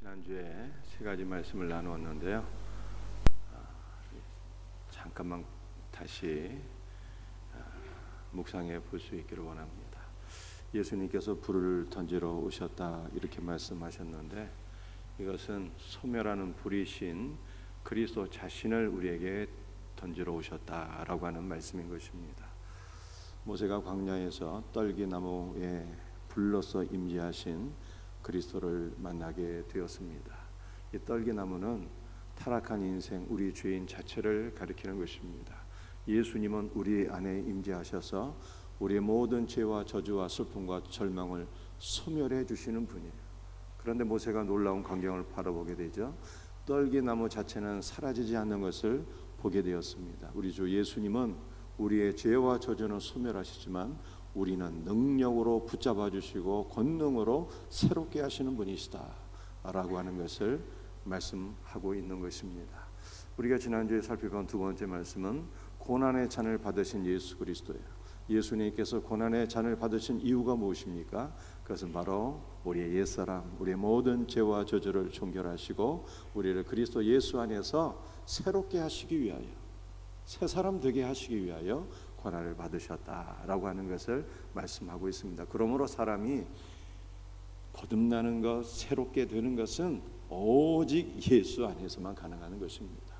지난주에 세 가지 말씀을 나누었는데요. 잠깐만 다시 묵상해 볼 수 있기를 원합니다. 예수님께서 불을 던지러 오셨다 이렇게 말씀하셨는데, 이것은 소멸하는 불이신 그리스도 자신을 우리에게 던지러 오셨다라고 하는 말씀인 것입니다. 모세가 광야에서 떨기나무에 불로서 임재하신 그리스도를 만나게 되었습니다. 이 떨기나무는 타락한 인생, 우리 죄인 자체를 가리키는 것입니다. 예수님은 우리 안에 임재하셔서 우리의 모든 죄와 저주와 슬픔과 절망을 소멸해 주시는 분이에요. 그런데 모세가 놀라운 광경을 바라보게 되죠. 떨기나무 자체는 사라지지 않는 것을 보게 되었습니다. 우리 주 예수님은 우리의 죄와 저주는 소멸하시지만 우리는 능력으로 붙잡아 주시고 권능으로 새롭게 하시는 분이시다 라고 하는 것을 말씀하고 있는 것입니다. 우리가 지난주에 살펴본 두 번째 말씀은 고난의 잔을 받으신 예수 그리스도예요. 예수님께서 고난의 잔을 받으신 이유가 무엇입니까? 그것은 바로 우리의 옛사람, 우리의 모든 죄와 저주를 종결하시고 우리를 그리스도 예수 안에서 새롭게 하시기 위하여, 새 사람 되게 하시기 위하여 고난을 받으셨다라고 하는 것을 말씀하고 있습니다. 그러므로 사람이 거듭나는 것, 새롭게 되는 것은 오직 예수 안에서만 가능한 것입니다.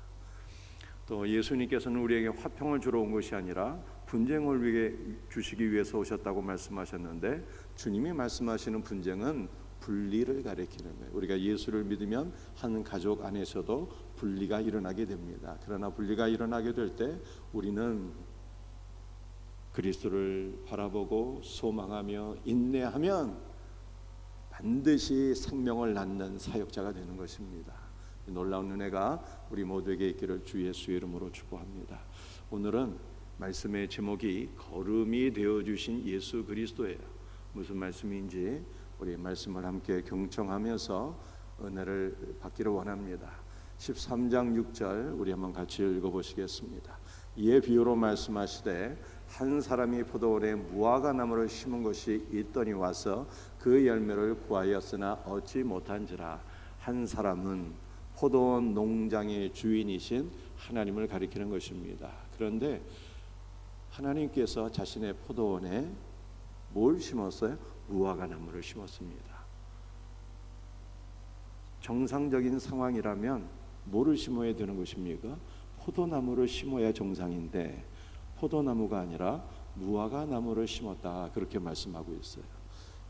또 예수님께서는 우리에게 화평을 주러 온 것이 아니라 분쟁을 위해 주시기 위해서 오셨다고 말씀하셨는데, 주님이 말씀하시는 분쟁은 분리를 가리키는 거예요. 우리가 예수를 믿으면 한 가족 안에서도 분리가 일어나게 됩니다. 그러나 분리가 일어나게 될 때 우리는 그리스도를 바라보고 소망하며 인내하면 반드시 생명을 낳는 사역자가 되는 것입니다. 놀라운 은혜가 우리 모두에게 있기를 주 예수의 이름으로 축복합니다. 오늘은 말씀의 제목이 걸음이 되어주신 예수 그리스도예요. 무슨 말씀인지 우리 말씀을 함께 경청하면서 은혜를 받기를 원합니다. 13장 6절 우리 한번 같이 읽어보시겠습니다. 이에 비유로 말씀하시되 한 사람이 포도원에 무화과 나무를 심은 것이 있더니 와서 그 열매를 구하였으나 얻지 못한지라. 한 사람은 포도원 농장의 주인이신 하나님을 가리키는 것입니다. 그런데 하나님께서 자신의 포도원에 뭘 심었어요? 무화과 나무를 심었습니다. 정상적인 상황이라면 뭐를 심어야 되는 것입니까? 포도나무를 심어야 정상인데 포도나무가 아니라 무화과 나무를 심었다, 그렇게 말씀하고 있어요.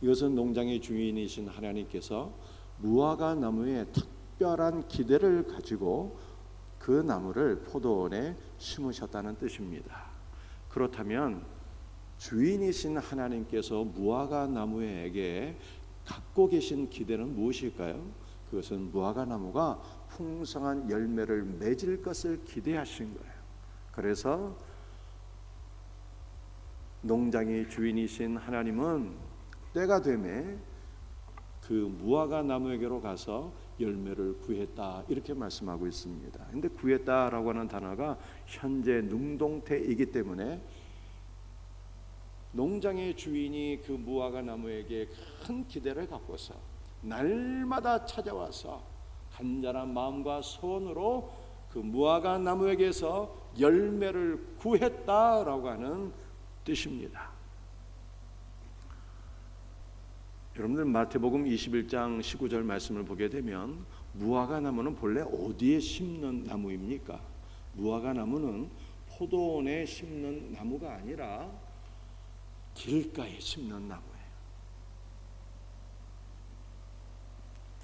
이것은 농장의 주인이신 하나님께서 무화과 나무에 특별한 기대를 가지고 그 나무를 포도원에 심으셨다는 뜻입니다. 그렇다면 주인이신 하나님께서 무화과 나무에게 갖고 계신 기대는 무엇일까요? 그것은 무화과 나무가 풍성한 열매를 맺을 것을 기대하신 거예요. 그래서 농장의 주인이신 하나님은 때가 되매 그 무화과 나무에게로 가서 열매를 구했다, 이렇게 말씀하고 있습니다. 근데 구했다라고 하는 단어가 현재 능동태이기 때문에 농장의 주인이 그 무화과 나무에게 큰 기대를 갖고서 날마다 찾아와서 간절한 마음과 소원으로 그 무화과 나무에게서 열매를 구했다라고 하는 뜻입니다. 여러분들 마태복음 21장 19절 말씀을 보게 되면 무화과 나무는 본래 어디에 심는 나무입니까? 무화과 나무는 포도원에 심는 나무가 아니라 길가에 심는 나무예요.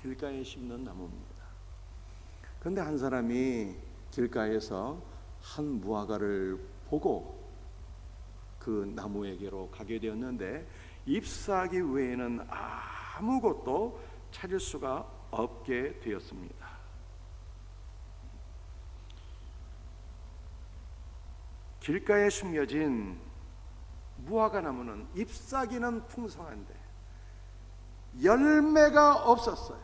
길가에 심는 나무입니다. 그런데 한 사람이 길가에서 한 무화과를 보고 그 나무에게로 가게 되었는데 잎사귀 외에는 아무것도 찾을 수가 없게 되었습니다. 길가에 숨겨진 무화과 나무는 잎사귀는 풍성한데 열매가 없었어요.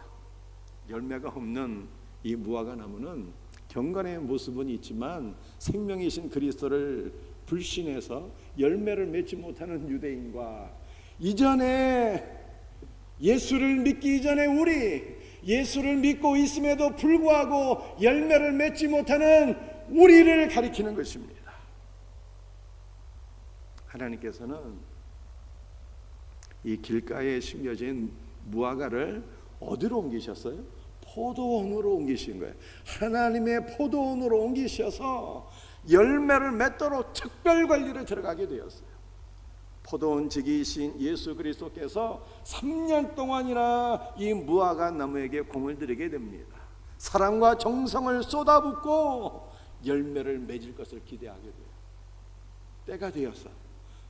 열매가 없는 이 무화과 나무는 경건의 모습은 있지만 생명이신 그리스도를 불신해서 열매를 맺지 못하는 유대인과 이전에 예수를 믿기 이전에 우리 예수를 믿고 있음에도 불구하고 열매를 맺지 못하는 우리를 가리키는 것입니다. 하나님께서는 이 길가에 심겨진 무화과를 어디로 옮기셨어요? 포도원으로 옮기신 거예요. 하나님의 포도원으로 옮기셔서 열매를 맺도록 특별 관리를 들어가게 되었어요. 포도원 지기이신 예수 그리스도께서 3년 동안이나 이 무화과 나무에게 공을 들이게 됩니다. 사랑과 정성을 쏟아붓고 열매를 맺을 것을 기대하게 돼요. 때가 되어서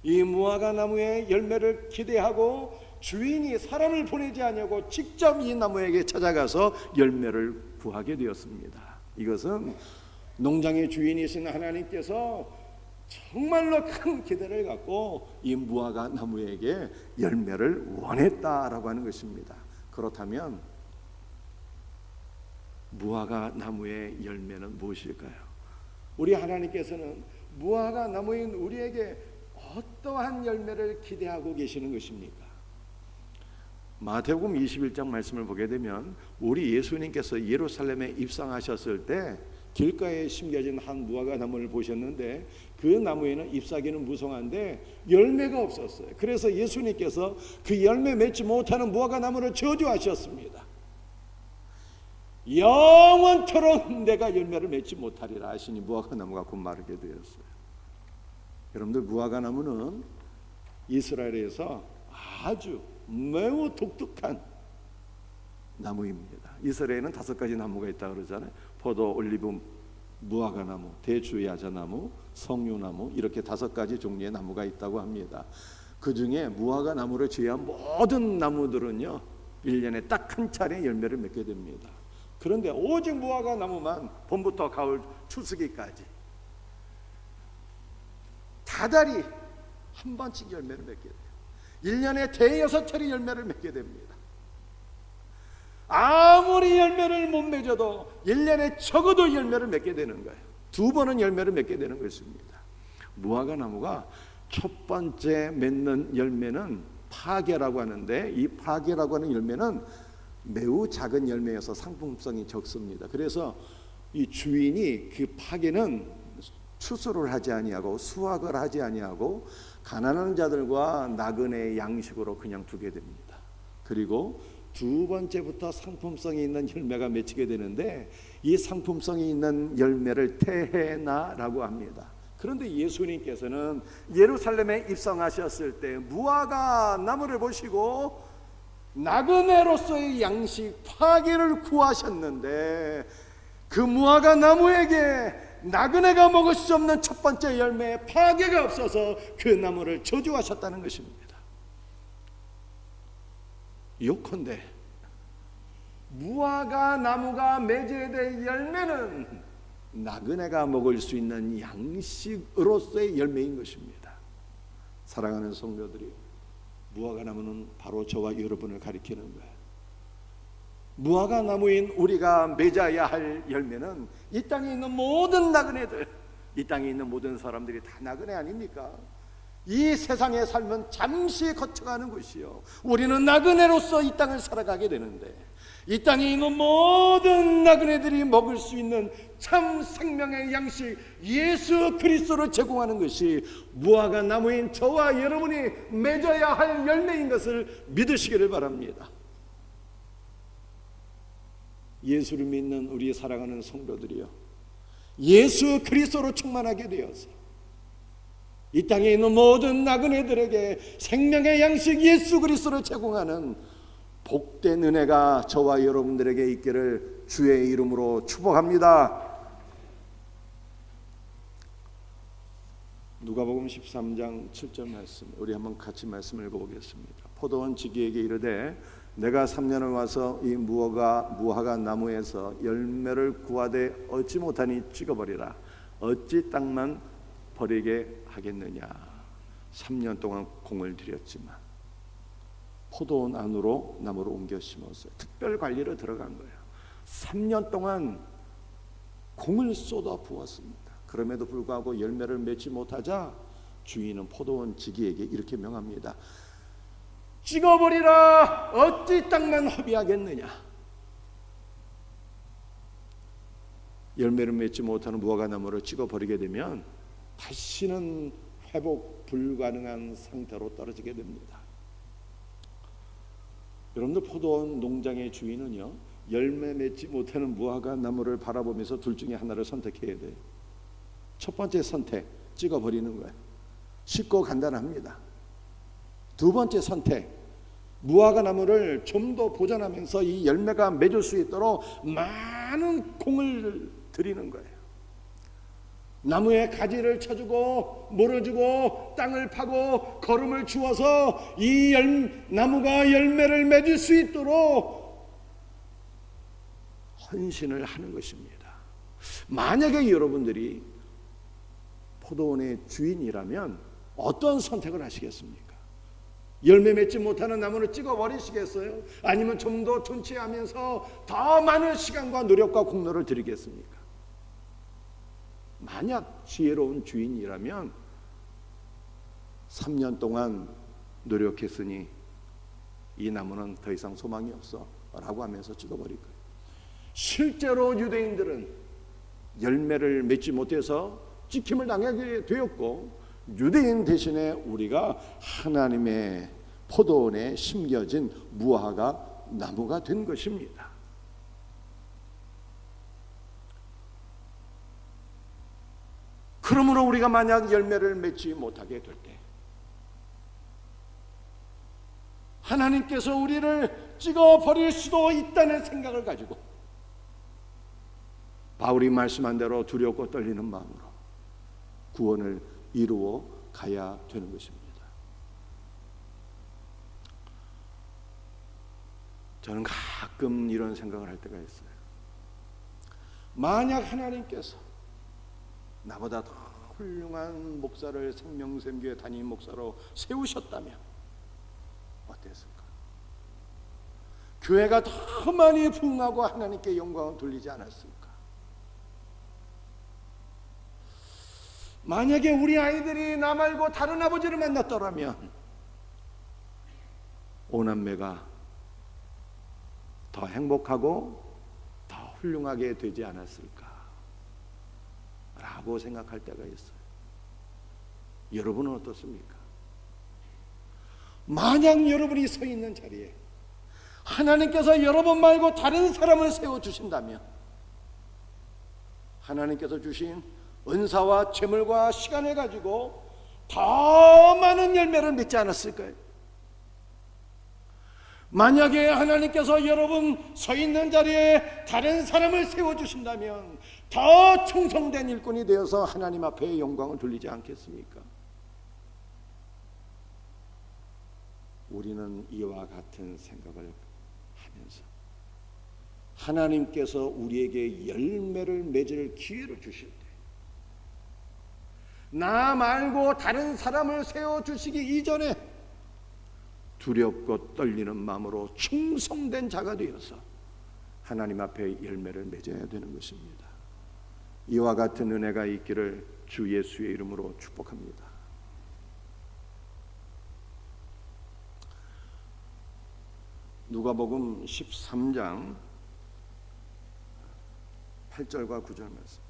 이 무화과 나무의 열매를 기대하고 주인이 사람을 보내지 않냐고 직접 이 나무에게 찾아가서 열매를 구하게 되었습니다. 이것은 농장의 주인이신 하나님께서 정말로 큰 기대를 갖고 이 무화과 나무에게 열매를 원했다라고 하는 것입니다. 그렇다면 무화과 나무의 열매는 무엇일까요? 우리 하나님께서는 무화과 나무인 우리에게 어떠한 열매를 기대하고 계시는 것입니까? 마태복음 21장 말씀을 보게 되면 우리 예수님께서 예루살렘에 입성하셨을 때 길가에 심겨진 한 무화과 나무를 보셨는데 그 나무에는 잎사귀는 무성한데 열매가 없었어요. 그래서 예수님께서 그 열매 맺지 못하는 무화과 나무를 저주하셨습니다. 영원토록 내가 열매를 맺지 못하리라 하시니 무화과 나무가 곧 마르게 되었어요. 여러분들, 무화과 나무는 이스라엘에서 아주 매우 독특한 나무입니다. 이스라엘에는 5가지 나무가 있다고 그러잖아요. 포도, 올리브, 무화과 나무, 대추, 야자나무, 석류나무, 이렇게 5가지 종류의 나무가 있다고 합니다. 그 중에 무화과 나무를 제외한 모든 나무들은요 1년에 딱 한 차례 열매를 맺게 됩니다. 그런데 오직 무화과 나무만 봄부터 가을 추수기까지 다달이 한 번씩 열매를 맺게 돼요. 1년에 5차례 열매를 맺게 됩니다. 아무리 열매를 못 맺어도 1년에 적어도 열매를 맺게 되는 거예요. 2번은 열매를 맺게 되는 것입니다. 무화과 나무가 첫 번째 맺는 열매는 파계라고 하는데, 이 파계라고 하는 열매는 매우 작은 열매여서 상품성이 적습니다. 그래서 이 주인이 그 파계는 추수를 하지 아니하고 수확을 하지 아니하고 가난한 자들과 나그네의 양식으로 그냥 두게 됩니다. 그리고 2번째부터 상품성이 있는 열매가 맺히게 되는데, 이 상품성이 있는 열매를 테헤나라고 합니다. 그런데 예수님께서는 예루살렘에 입성하셨을 때 무화과 나무를 보시고 나그네로서의 양식 파계를 구하셨는데, 그 무화과 나무에게 나그네가 먹을 수 없는 첫 번째 열매에 파계가 없어서 그 나무를 저주하셨다는 것입니다. 요컨대 무화과 나무가 맺어야 될 열매는 나그네가 먹을 수 있는 양식으로서의 열매인 것입니다. 사랑하는 성도들이, 무화과 나무는 바로 저와 여러분을 가리키는 거예요. 무화과 나무인 우리가 맺어야 할 열매는 이 땅에 있는 모든 나그네들, 이 땅에 있는 모든 사람들이 다 나그네 아닙니까? 이 세상의 삶은 잠시 거쳐가는 것이요, 우리는 나그네로서 이 땅을 살아가게 되는데, 이 땅에 있는 모든 나그네들이 먹을 수 있는 참 생명의 양식 예수 그리스도를 제공하는 것이 무화과 나무인 저와 여러분이 맺어야 할 열매인 것을 믿으시기를 바랍니다. 예수를 믿는 우리 사랑하는 성도들이요, 예수 그리스도로 충만하게 되어서 이 땅에 있는 모든 나그네들에게 생명의 양식 예수 그리스도를 제공하는 복된 은혜가 저와 여러분들에게 있기를 주의 이름으로 축복합니다. 누가복음 13장 7절 말씀, 우리 한번 같이 말씀을 읽어보겠습니다. 포도원 지기에게 이르되 내가 3년을 와서 이 무화과 나무에서 열매를 구하되 얻지 못하니 찍어버리라. 어찌 땅만 버리게 하겠느냐. 3년 동안 공을 들였지만 포도원 안으로 나무를 옮겨 심었어요. 특별 관리로 들어간 거예요. 3년 동안 공을 쏟아 부었습니다. 그럼에도 불구하고 열매를 맺지 못하자 주인은 포도원 지기에게 이렇게 명합니다. 찍어버리라. 어찌 땅만 허비하겠느냐. 열매를 맺지 못하는 무화과 나무를 찍어버리게 되면 다시는 회복 불가능한 상태로 떨어지게 됩니다. 여러분들 포도원 농장의 주인은요, 열매 맺지 못하는 무화과 나무를 바라보면서 둘 중에 하나를 선택해야 돼요. 첫 번째 선택, 찍어버리는 거예요. 쉽고 간단합니다. 두 번째 선택, 무화과 나무를 좀 더 보존하면서 이 열매가 맺을 수 있도록 많은 공을 들이는 거예요. 나무에 가지를 쳐주고 물어주고 땅을 파고 거름을 주어서 이 나무가 열매를 맺을 수 있도록 헌신을 하는 것입니다. 만약에 여러분들이 포도원의 주인이라면 어떤 선택을 하시겠습니까? 열매 맺지 못하는 나무를 찍어버리시겠어요? 아니면 좀 더 존치하면서 더 많은 시간과 노력과 공로를 들이겠습니까? 만약 지혜로운 주인이라면 3년 동안 노력했으니 이 나무는 더 이상 소망이 없어 라고 하면서 찍어버릴 거예요. 실제로 유대인들은 열매를 맺지 못해서 찍힘을 당하게 되었고, 유대인 대신에 우리가 하나님의 포도원에 심겨진 무화과 나무가 된 것입니다. 그러므로 우리가 만약 열매를 맺지 못하게 될 때 하나님께서 우리를 찍어버릴 수도 있다는 생각을 가지고 바울이 말씀한 대로 두렵고 떨리는 마음으로 구원을 이루어 가야 되는 것입니다. 저는 가끔 이런 생각을 할 때가 있어요. 만약 하나님께서 나보다 더 훌륭한 목사를 생명샘교회 담임 목사로 세우셨다면 어땠을까? 교회가 더 많이 부흥하고 하나님께 영광을 돌리지 않았을까? 만약에 우리 아이들이 나 말고 다른 아버지를 만났더라면 오남매가 더 행복하고 더 훌륭하게 되지 않았을까 라고 생각할 때가 있어요. 여러분은 어떻습니까? 만약 여러분이 서 있는 자리에 하나님께서 여러분 말고 다른 사람을 세워주신다면 하나님께서 주신 은사와 재물과 시간을 가지고 더 많은 열매를 맺지 않았을까요? 만약에 하나님께서 여러분 서 있는 자리에 다른 사람을 세워주신다면 더 충성된 일꾼이 되어서 하나님 앞에 영광을 돌리지 않겠습니까? 우리는 이와 같은 생각을 하면서 하나님께서 우리에게 열매를 맺을 기회를 주실 때 나 말고 다른 사람을 세워주시기 이전에 두렵고 떨리는 마음으로 충성된 자가 되어서 하나님 앞에 열매를 맺어야 되는 것입니다. 이와 같은 은혜가 있기를 주 예수의 이름으로 축복합니다. 누가복음 13장 8절과 9절 말씀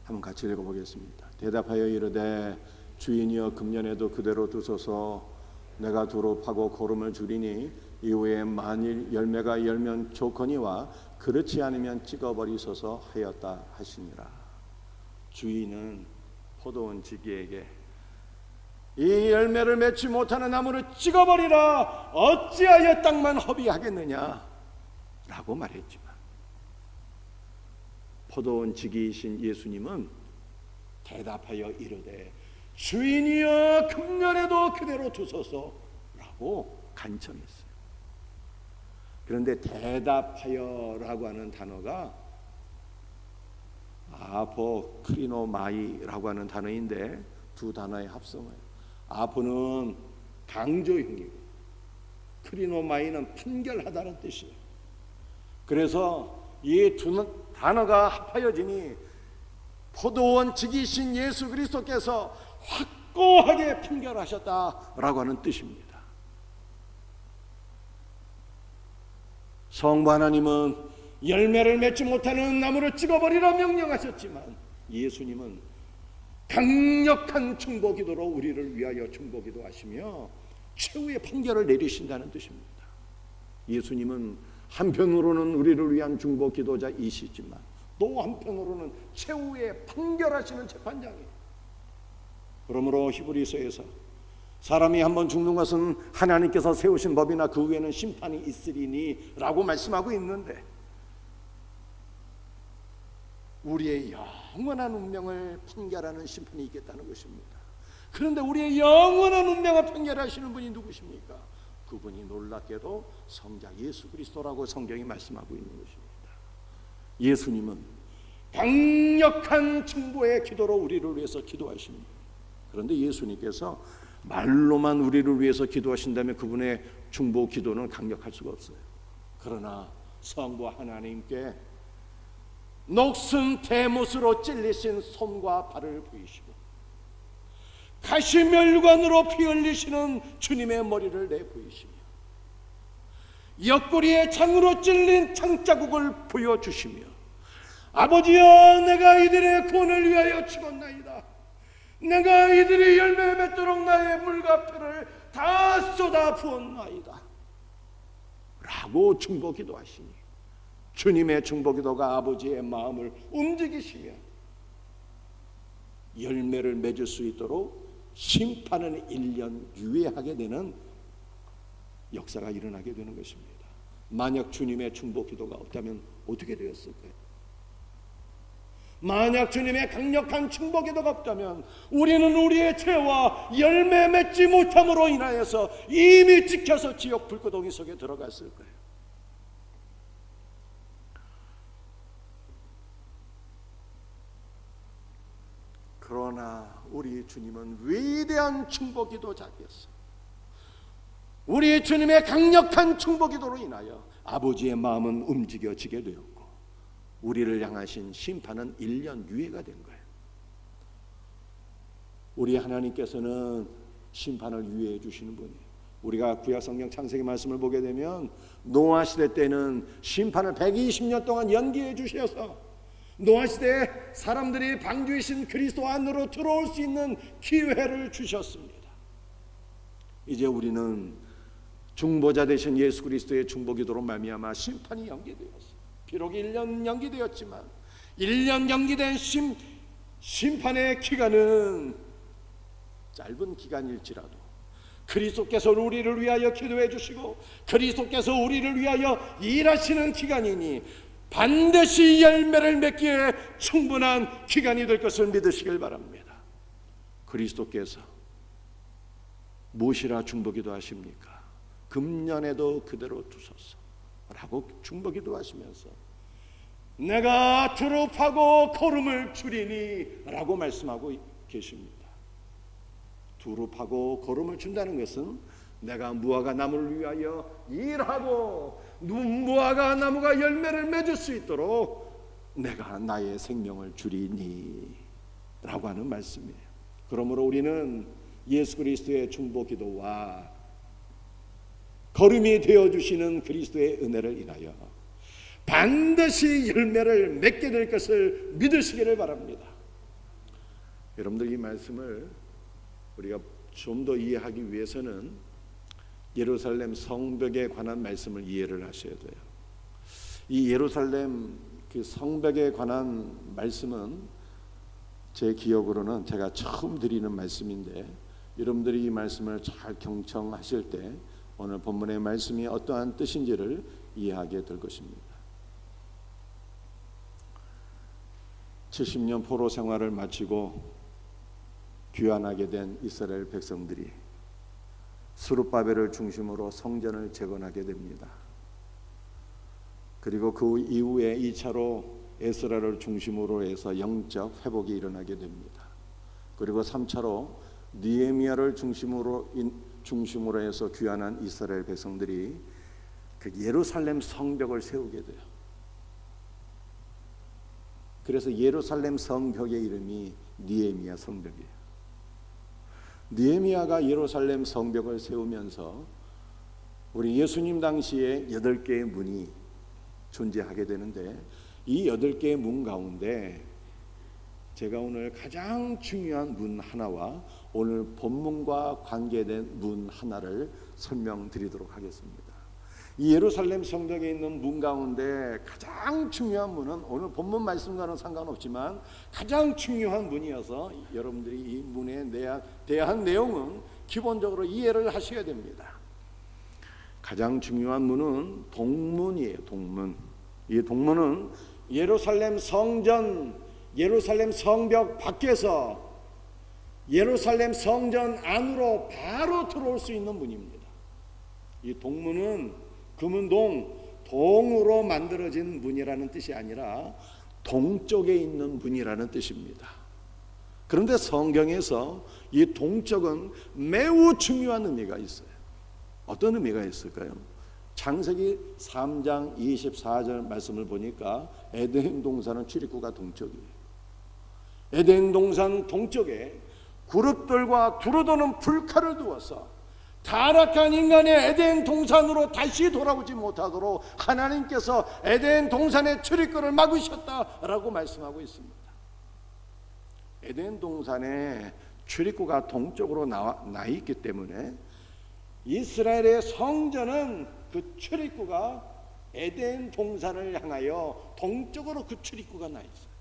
한번 같이 읽어보겠습니다. 대답하여 이르되 주인이여 금년에도 그대로 두소서. 내가 두루 파고 거름을 줄이니 이후에 만일 열매가 열면 좋거니와 그렇지 않으면 찍어버리소서 하였다 하시니라. 주인은 포도원 지기에게 이 열매를 맺지 못하는 나무를 찍어버리라. 어찌하여 땅만 허비하겠느냐 라고 말했지만 포도원 지기이신 예수님은 대답하여 이르되 주인이여 금년에도 그대로 두소서 라고 간청했어요. 그런데 대답하여 라고 하는 단어가 아포크리노마이라고 하는 단어인데 두 단어의 합성어예요. 아포는 강조형이고 크리노마이는 판결하다는 뜻이에요. 그래서 이 두 단어가 합하여지니 포도원 지기신 예수 그리스도께서 확고하게 판결하셨다라고 하는 뜻입니다. 성부 하나님은 열매를 맺지 못하는 나무를 찍어버리라 명령하셨지만 예수님은 강력한 중보기도로 우리를 위하여 중보기도하시며 최후의 판결을 내리신다는 뜻입니다. 예수님은 한편으로는 우리를 위한 중보기도자이시지만 또 한편으로는 최후의 판결하시는 재판장이에요. 그러므로 히브리서에서 사람이 한번 죽는 것은 하나님께서 세우신 법이나 그 후에는 심판이 있으리니 라고 말씀하고 있는데, 우리의 영원한 운명을 판결하는 심판이 있겠다는 것입니다. 그런데 우리의 영원한 운명을 판결하시는 분이 누구십니까? 그분이 놀랍게도 성자 예수 그리스도라고 성경이 말씀하고 있는 것입니다. 예수님은 강력한 중보의 기도로 우리를 위해서 기도하십니다. 그런데 예수님께서 말로만 우리를 위해서 기도하신다면 그분의 중보 기도는 강력할 수가 없어요. 그러나 성부 하나님께 녹슨 대못으로 찔리신 손과 발을 보이시고 가시멸관으로 피 흘리시는 주님의 머리를 내보이시며 옆구리에 창으로 찔린 창자국을 보여주시며 아버지여, 내가 이들의 구원을 위하여 죽었나이다. 내가 이들이 열매 맺도록 나의 물과 피를 다 쏟아 부었나이다 라고 중보기도 하시니 주님의 중보기도가 아버지의 마음을 움직이시며 열매를 맺을 수 있도록 심판은 1년 유예하게 되는 역사가 일어나게 되는 것입니다. 만약 주님의 중보기도가 없다면 어떻게 되었을까요? 만약 주님의 강력한 중보기도가 없다면 우리는 우리의 죄와 열매 맺지 못함으로 인하여서 이미 찍혀서 지옥 불구덩이 속에 들어갔을 거예요. 그러나 우리 주님은 위대한 중보기도자였어요. 우리 주님의 강력한 중보기도로 인하여 아버지의 마음은 움직여지게 되었고 우리를 향하신 심판은 1년 유예가 된 거예요. 우리 하나님께서는 심판을 유예해 주시는 분이에요. 우리가 구약성경 창세기 말씀을 보게 되면 노아 시대 때는 심판을 120년 동안 연기해 주셔서 노아 시대에 사람들이 방주이신 그리스도 안으로 들어올 수 있는 기회를 주셨습니다. 이제 우리는 중보자 되신 예수 그리스도의 중보기도로 말미암아 심판이 연기되었습니다. 비록 1년 연기되었지만 1년 연기된 심판의 기간은 짧은 기간일지라도 그리스도께서 우리를 위하여 기도해 주시고 그리스도께서 우리를 위하여 일하시는 기간이니 반드시 열매를 맺기에 충분한 기간이 될 것을 믿으시길 바랍니다. 그리스도께서 무엇이라 중보기도 하십니까? 금년에도 그대로 두소서 라고 중보기도 하시면서 내가 두릅하고 거름을 주리니 라고 말씀하고 계십니다. 두릅하고 거름을 준다는 것은 내가 무화과 나무를 위하여 일하고 무화과 나무가 열매를 맺을 수 있도록 내가 나의 생명을 주리니 라고 하는 말씀이에요. 그러므로 우리는 예수 그리스도의 중보기도와 거름이 되어주시는 그리스도의 은혜를 인하여 반드시 열매를 맺게 될 것을 믿으시기를 바랍니다. 여러분들 이 말씀을 우리가 좀 더 이해하기 위해서는 예루살렘 성벽에 관한 말씀을 이해를 하셔야 돼요. 이 예루살렘 그 성벽에 관한 말씀은 제 기억으로는 제가 처음 드리는 말씀인데 여러분들이 이 말씀을 잘 경청하실 때 오늘 본문의 말씀이 어떠한 뜻인지를 이해하게 될 것입니다. 70년 포로 생활을 마치고 귀환하게 된 이스라엘 백성들이 스룹바벨을 중심으로 성전을 재건하게 됩니다. 그리고 그 이후에 2차로 에스라를 중심으로 해서 영적 회복이 일어나게 됩니다. 그리고 3차로 느헤미야를 중심으로 해서 귀환한 이스라엘 백성들이 그 예루살렘 성벽을 세우게 돼요. 그래서 예루살렘 성벽의 이름이 느헤미야 성벽이에요. 느헤미야가 예루살렘 성벽을 세우면서 우리 예수님 당시에 8개의 문이 존재하게 되는데, 이 8개의 문 가운데 제가 오늘 가장 중요한 문 하나와 오늘 본문과 관계된 문 하나를 설명드리도록 하겠습니다. 이 예루살렘 성전에 있는 문 가운데 가장 중요한 문은 오늘 본문 말씀과는 상관없지만 가장 중요한 문이어서 여러분들이 이 문에 대한 내용은 기본적으로 이해를 하셔야 됩니다. 가장 중요한 문은 동문이에요. 동문. 이 동문은 예루살렘 성전, 예루살렘 성벽 밖에서 예루살렘 성전 안으로 바로 들어올 수 있는 문입니다. 이 동문은 금은동, 동으로 만들어진 문이라는 뜻이 아니라 동쪽에 있는 문이라는 뜻입니다. 그런데 성경에서 이 동쪽은 매우 중요한 의미가 있어요. 어떤 의미가 있을까요? 창세기 3장 24절 말씀을 보니까 에덴 동산은 출입구가 동쪽이에요. 에덴 동산 동쪽에 그룹들과 두루도는 불칼을 두어서 타락한 인간의 에덴 동산으로 다시 돌아오지 못하도록 하나님께서 에덴 동산의 출입구를 막으셨다라고 말씀하고 있습니다. 에덴 동산의 출입구가 동쪽으로 나 있기 때문에 이스라엘의 성전은 그 출입구가 에덴 동산을 향하여 동쪽으로 그 출입구가 나 있어요.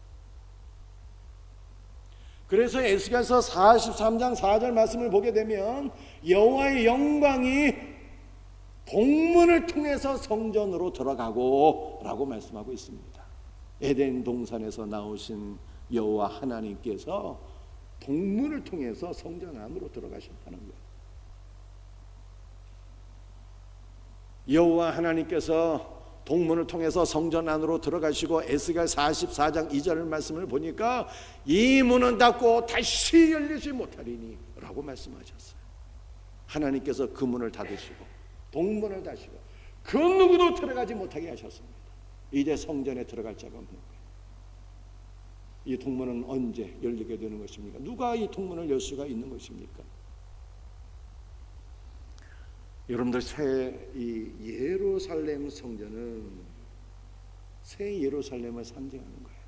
그래서 에스겔서 43장 4절 말씀을 보게 되면 여호와의 영광이 동문을 통해서 성전으로 들어가고 라고 말씀하고 있습니다. 에덴 동산에서 나오신 여호와 하나님께서 동문을 통해서 성전 안으로 들어가셨다는 거예요. 여호와 하나님께서 동문을 통해서 성전 안으로 들어가시고 에스겔 44장 2절 말씀을 보니까 이 문은 닫고 다시 열리지 못하리니 라고 말씀하셨어요. 하나님께서 그 문을 닫으시고 동문을 닫으시고 그 누구도 들어가지 못하게 하셨습니다. 이제 성전에 들어갈 자가 없는 거예요. 이 동문은 언제 열리게 되는 것입니까? 누가 이 동문을 열 수가 있는 것입니까? 여러분들 이 예루살렘 성전은 새 예루살렘을 상징하는 거예요.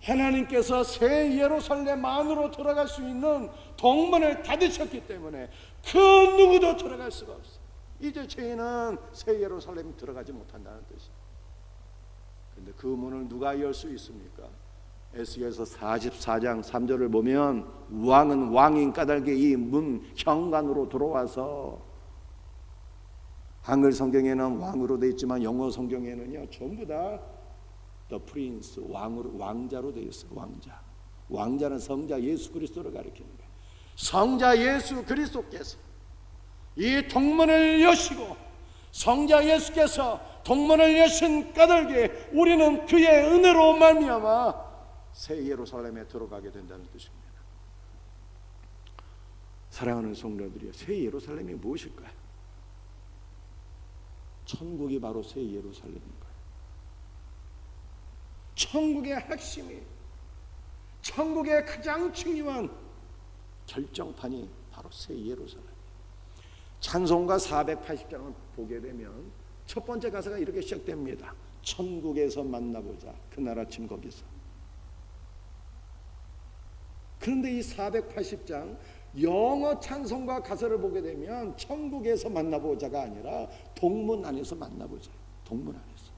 하나님께서 새 예루살렘 안으로 들어갈 수 있는 동문을 닫으셨기 때문에 그 누구도 들어갈 수가 없어요. 이제 저희는 새 예루살렘 들어가지 못한다는 뜻이에요. 그런데 그 문을 누가 열 수 있습니까? 에스겔서 44장 3절을 보면 왕은 왕인 까닭에 이 문 현관으로 들어와서, 한글 성경에는 왕으로 되어 있지만 영어 성경에는요 전부 다 The Prince, 왕자로 되어 있어요. 왕자는 성자 예수 그리스도를 가리키는 거예요. 성자 예수 그리스도께서 이 동문을 여시고 성자 예수께서 동문을 여신 까닭에 우리는 그의 은혜로 말미암아 새 예루살렘에 들어가게 된다는 뜻입니다. 사랑하는 성도들이여, 새 예루살렘이 무엇일까요? 천국이 바로 새 예루살렘인가요? 천국의 핵심이, 천국의 가장 중요한 결정판이 바로 새 예루살렘. 찬송가 480장을 보게 되면 첫 번째 가사가 이렇게 시작됩니다. 천국에서 만나보자, 그날 아침 거기서. 그런데 이 480장 영어 찬송가 가사를 보게 되면 천국에서 만나보자가 아니라 동문 안에서 만나보자. 동문 안에서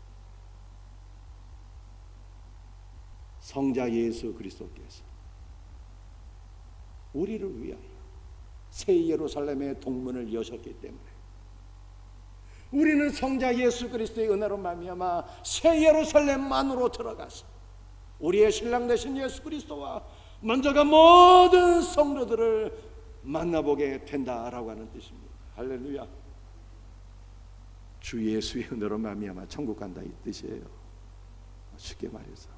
성자 예수 그리스도께서 우리를 위하여 새 예루살렘의 동문을 여셨기 때문에 우리는 성자 예수 그리스도의 은혜로 말미암아 새 예루살렘만으로 들어가서 우리의 신랑 되신 예수 그리스도와 먼저가 모든 성도들을 만나보게 된다라고 하는 뜻입니다. 할렐루야. 주 예수의 은혜로 말미암아 천국 간다 이 뜻이에요. 쉽게 말해서.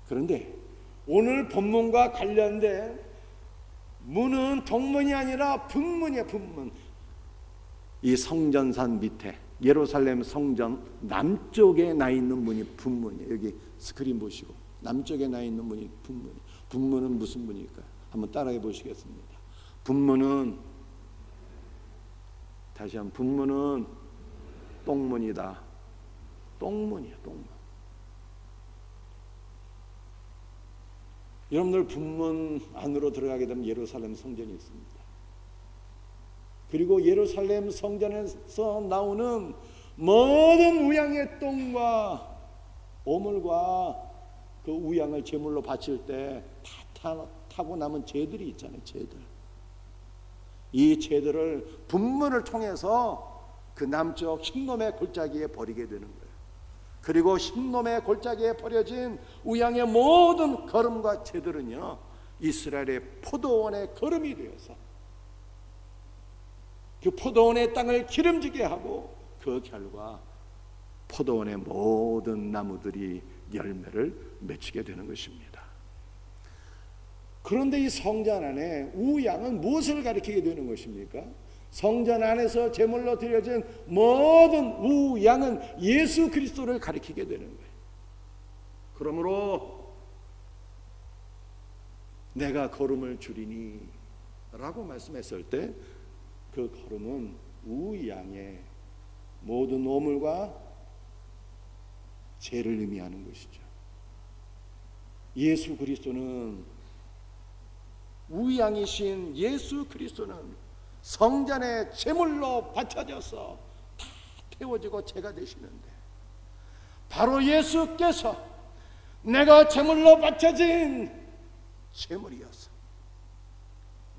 그런데 오늘 본문과 관련된 문은 동문이 아니라 분문이에요. 분문. 이 성전산 밑에 예루살렘 성전 남쪽에 나 있는 문이 분문이에요. 여기 스크린 보시고 남쪽에 나 있는 문이 분문이에요. 분문은 무슨 문일까요? 한번 따라해 보시겠습니다. 분문은, 다시 한번, 분문은 똥문이다. 똥문이야, 똥문. 여러분들 북문 안으로 들어가게 되면 예루살렘 성전이 있습니다. 그리고 예루살렘 성전에서 나오는 모든 우양의 똥과 오물과 그 우양을 제물로 바칠 때 타고 남은 재들이 있잖아요. 재들. 이 재들을 분문을 통해서 그 남쪽 흰놈의 골짜기에 버리게 되는 거예요. 그리고 흰놈의 골짜기에 버려진 우양의 모든 거름과 재들은요, 이스라엘의 포도원의 거름이 되어서 그 포도원의 땅을 기름지게 하고 그 결과 포도원의 모든 나무들이 열매를 맺히게 되는 것입니다. 그런데 이 성전 안에 우양은 무엇을 가리키게 되는 것입니까? 성전 안에서 제물로 드려진 모든 우양은 예수 그리스도를 가리키게 되는 거예요. 그러므로 내가 거름을 주리니 라고 말씀했을 때 그 거름은 우양의 모든 오물과 죄를 의미하는 것이죠. 예수 그리스도는, 우양이신 예수 그리스도는 성전의 제물로 바쳐져서 다 태워지고 죄가 되시는데, 바로 예수께서 내가 제물로 바쳐진 제물이어서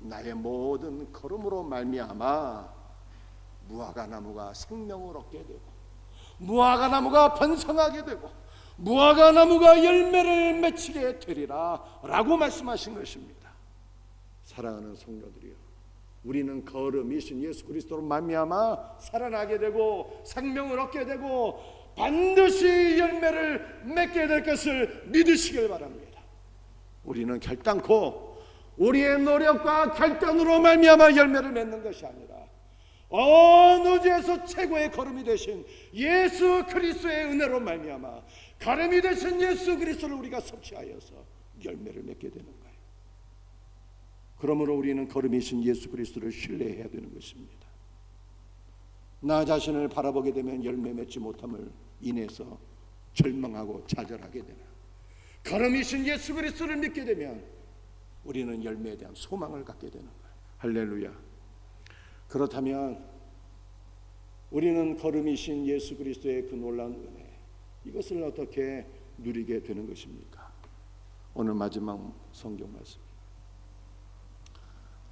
나의 모든 걸음으로 말미암아 무화과나무가 생명을 얻게 되고, 무화과나무가 번성하게 되고, 무화과나무가 열매를 맺히게 되리라 라고 말씀하신 것입니다. 사랑하는 성도들이여, 우리는 거름이신 예수 그리스도로 말미암아 살아나게 되고 생명을 얻게 되고 반드시 열매를 맺게 될 것을 믿으시길 바랍니다. 우리는 결단코 우리의 노력과 결단으로 말미암아 열매를 맺는 것이 아니라 어느 죄에서 최고의 거름이 되신 예수 그리스도의 은혜로 말미암아 거름이 되신 예수 그리스도를 우리가 섭취하여서 열매를 맺게 되는 거예요. 그러므로 우리는 거름이신 예수 그리스도를 신뢰해야 되는 것입니다. 나 자신을 바라보게 되면 열매 맺지 못함을 인해서 절망하고 좌절하게 되나, 거름이신 예수 그리스도를 믿게 되면 우리는 열매에 대한 소망을 갖게 되는 거예요. 할렐루야. 그렇다면 우리는 거름이신 예수 그리스도의 그 놀라운 은혜, 이것을 어떻게 누리게 되는 것입니까? 오늘 마지막 성경 말씀,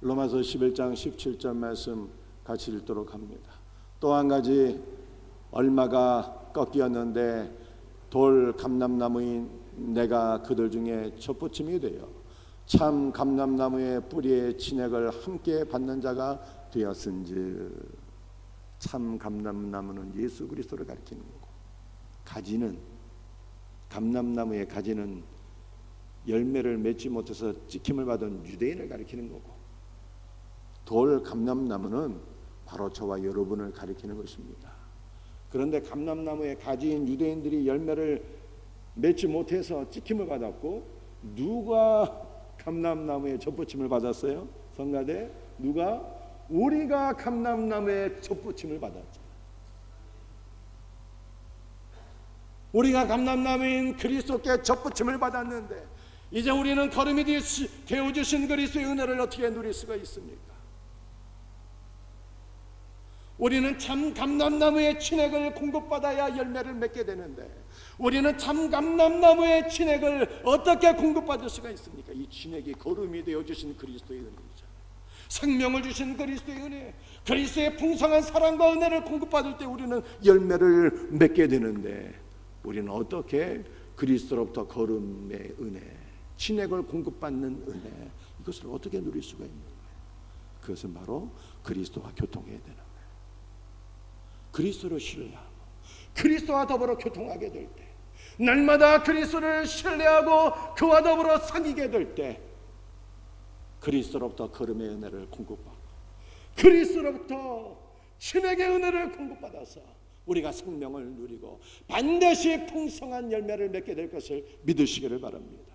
로마서 11장 17절 말씀 같이 읽도록 합니다. 또 한 가지, 얼마가 꺾이었는데 돌 감람나무인 내가 그들 중에 젖붙임이 되어 참 감람나무의 뿌리의 진액을 함께 받는 자가 되었은즉. 참 감람나무는 예수 그리스도를 가리키는 거고, 가지는, 감람나무의 가지는 열매를 맺지 못해서 찍힘을 받은 유대인을 가리키는 거고, 돌 감람나무는 바로 저와 여러분을 가리키는 것입니다. 그런데 감람나무의 가지인 유대인들이 열매를 맺지 못해서 찍힘을 받았고, 누가 감람나무의 젖붙임을 받았어요? 성가대, 누가? 우리가 감람나무의 젖붙임을 받았죠. 우리가 감람나무인 그리스도께 젖붙임을 받았는데 이제 우리는 거름이 되어주신 그리스도의 은혜를 어떻게 누릴 수가 있습니까? 우리는 참 감람나무의 진액을 공급받아야 열매를 맺게 되는데, 우리는 참 감람나무의 진액을 어떻게 공급받을 수가 있습니까? 이 진액이 거름이 되어주신 그리스도의 은혜이죠. 생명을 주신 그리스도의 은혜, 그리스도의 풍성한 사랑과 은혜를 공급받을 때 우리는 열매를 맺게 되는데, 우리는 어떻게 그리스도로부터 거름의 은혜, 진액을 공급받는 은혜, 이것을 어떻게 누릴 수가 있는 거예요? 그것은 바로 그리스도와 교통해야 되는 거예요. 그리스도를 신뢰하고 그리스도와 더불어 교통하게 될 때, 날마다 그리스도를 신뢰하고 그와 더불어 사귀게 될 때, 그리스도로부터 거름의 은혜를 공급받고 그리스도로부터 신에게 은혜를 공급받아서 우리가 생명을 누리고 반드시 풍성한 열매를 맺게 될 것을 믿으시기를 바랍니다.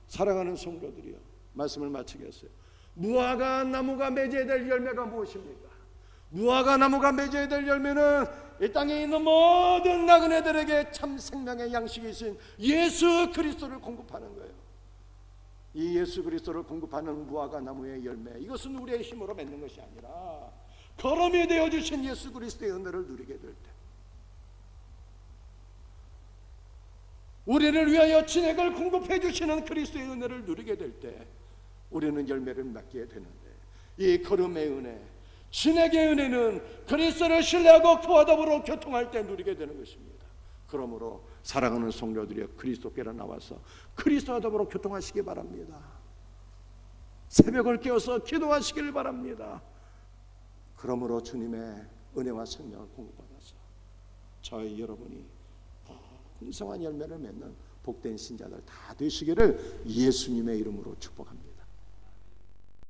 사랑하는 성도들이여, 말씀을 마치겠어요. 무화과 나무가 맺어야 될 열매가 무엇입니까? 무화과 나무가 맺어야 될 열매는 이 땅에 있는 모든 나그네들에게 참 생명의 양식이신 예수 그리스도를 공급하는 거예요. 이 예수 그리스도를 공급하는 무화과 나무의 열매, 이것은 우리의 힘으로 맺는 것이 아니라 걸음이 되어주신 예수 그리스도의 은혜를 누리게 될 때, 우리를 위하여 진액을 공급해 주시는 그리스도의 은혜를 누리게 될 때 우리는 열매를 맺게 되는데, 이 걸음의 은혜, 진액의 은혜는 그리스도를 신뢰하고 그와 더불어 교통할 때 누리게 되는 것입니다. 그러므로 사랑하는 성도들이여, 그리스도께로 나와서 그리스도와 더불어 교통하시기 바랍니다. 새벽을 깨워서 기도하시길 바랍니다. 그러므로 주님의 은혜와 생명을 공급받아서 저희 여러분이 풍성한 열매를 맺는 복된 신자들 다 되시기를 예수님의 이름으로 축복합니다.